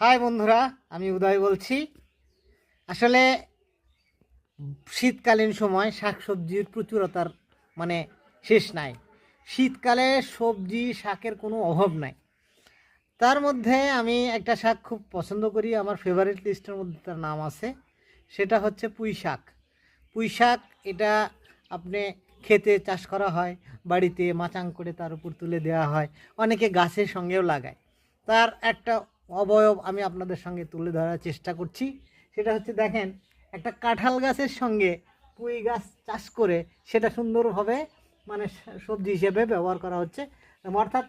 High বন্ধুরা, আমি উদয় বলছি। আসলে শীতকালীন সময় শাকসবজির প্রচুরতার মানে শেষ নাই। শীতকালে সবজি শাকের কোনো অভাব নাই। তার মধ্যে আমি একটা শাক খুব পছন্দ করি, আমার ফেভারিট লিস্টের মধ্যে তার নাম আছে। সেটা হচ্ছে পুঁই শাক। পুঁই শাক এটা আপনি খেতে চাষ করা হয়, বাড়িতে মাচাং করে তার উপর তুলে দেওয়া হয়, অনেকে গাছের সঙ্গেও লাগায়। তার একটা অবয়ব আমি আপনাদের সঙ্গে তুলে ধরার চেষ্টা করছি। সেটা হচ্ছে, দেখেন, একটা কাঁঠাল গাছের সঙ্গে পুঁই গাছ চাষ করে সেটা সুন্দরভাবে মানে সবজি হিসেবে ব্যবহার করা হচ্ছে। অর্থাৎ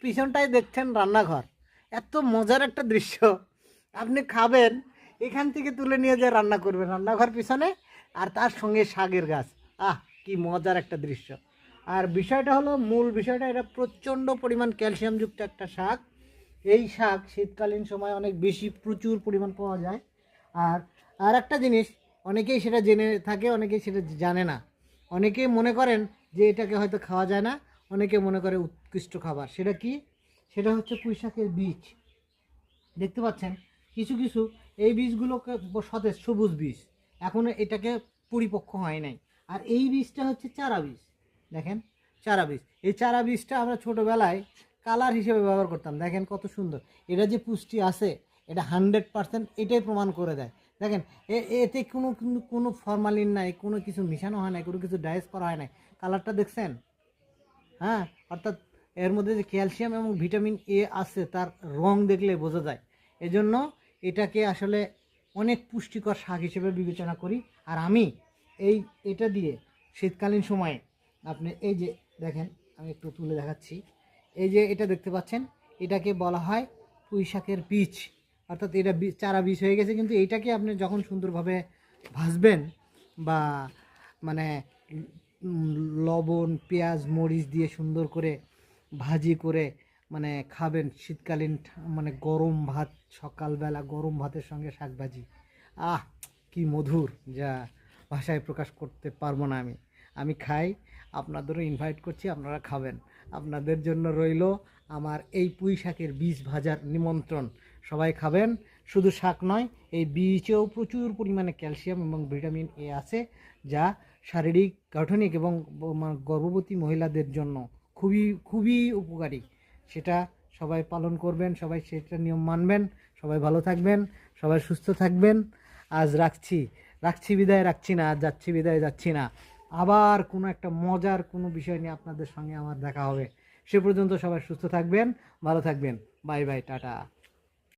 পিছনটাই দেখছেন রান্নাঘর। এত মজার একটা দৃশ্য, আপনি খাবেন, এখান থেকে তুলে নিয়ে যে রান্না করবেন রান্নাঘর পিছনে, আর তার সঙ্গে শাকের গাছ। কি মজার একটা দৃশ্য। আর বিষয়টা হলো, মূল বিষয়টা, এটা প্রচণ্ড পরিমাণ ক্যালসিয়ামযুক্ত একটা শাক। এই শাক শীতকালীন সময় অনেক বেশি প্রচুর পরিমাণ পাওয়া যায়। আর আর একটা জিনিস, অনেকেই সেটা জেনে থাকে, অনেকেই সেটা জানে না। অনেকেই মনে করেন যে এটাকে হয়তো খাওয়া যায় না, অনেকে মনে করে উৎকৃষ্ট খাবার। সেটা কি? সেটা হচ্ছে পুঁই শাকের বীজ। দেখতে পাচ্ছেন কিছু কিছু এই বীজগুলোকে সতেজ সবুজ বীজ, এখনও এটাকে পরিপক্ক হয় নাই। আর এই বীজটা হচ্ছে চারা বীজ। দেখেন, চারা বীজ। এই চারা বীজটা আমরা ছোটোবেলায় কালার হিসেবে ব্যবহার করতাম। দেখেন কত সুন্দর। এটা যে পুষ্টি আছে, এটা 100% এটাই প্রমাণ করে দেয়। দেখেন, এতে কোনো ফরমালিন নাই, কোনো কিছু মিশানো হয় নাই, কোনো কিছু ডাইস করা হয় নাই। কালারটা দেখছেন? হ্যাঁ, অর্থাৎ এর মধ্যে যে ক্যালসিয়াম এবং ভিটামিন এ আছে, তার রং দেখলে বোঝা যায়। এজন্য এটাকে আসলে অনেক পুষ্টিকর শাক হিসেবে বিবেচনা করি। আর আমি এটা দিয়ে শীতকালীন সময়ে আপনি এই যে দেখেন, আমি একটু তুলে দেখাচ্ছি। এই যে এটা দেখতে পাচ্ছেন, এটাকে বলা হয় পুঁই শাকের বীজ। অর্থাৎ এটা চারা বীজ হয়ে গেছে, কিন্তু এইটাকে আপনি যখন সুন্দরভাবে ভাজবেন বা মানে লবণ, পেঁয়াজ, মরিচ দিয়ে সুন্দর করে ভাজি করে মানে খাবেন শীতকালীন মানে গরম ভাত, সকালবেলা গরম ভাতের সঙ্গে শাক ভাজি, কি মধুর, যা ভাষায় প্রকাশ করতে পারবো না। আমি খাই, আপনাদেরও ইনভাইট করছি, আপনারা খাবেন। আপনাদের জন্য রইল আমার এই পুঁই শাকের বীজ ভাজার নিমন্ত্রণ। সবাই খাবেন। শুধু শাক নয়, এই বীজেও প্রচুর পরিমাণে ক্যালসিয়াম এবং ভিটামিন এ আছে, যা শারীরিক গঠনিক এবং গর্ভবতী মহিলাদের জন্য খুবই খুবই উপকারী। সেটা সবাই পালন করবেন, সবাই সেটা নিয়ম মানবেন। সবাই ভালো থাকবেন, সবাই সুস্থ থাকবেন। আজ রাখছি বিদায়, রাখছি না, আজ যাচ্ছি বিদায়, যাচ্ছি না। আবার কোনো একটা মজার কোনো বিষয় নিয়ে আপনাদের সঙ্গে আমার দেখা হবে। সে পর্যন্ত সবাই সুস্থ থাকবেন, ভালো থাকবেন। Bye bye, tata.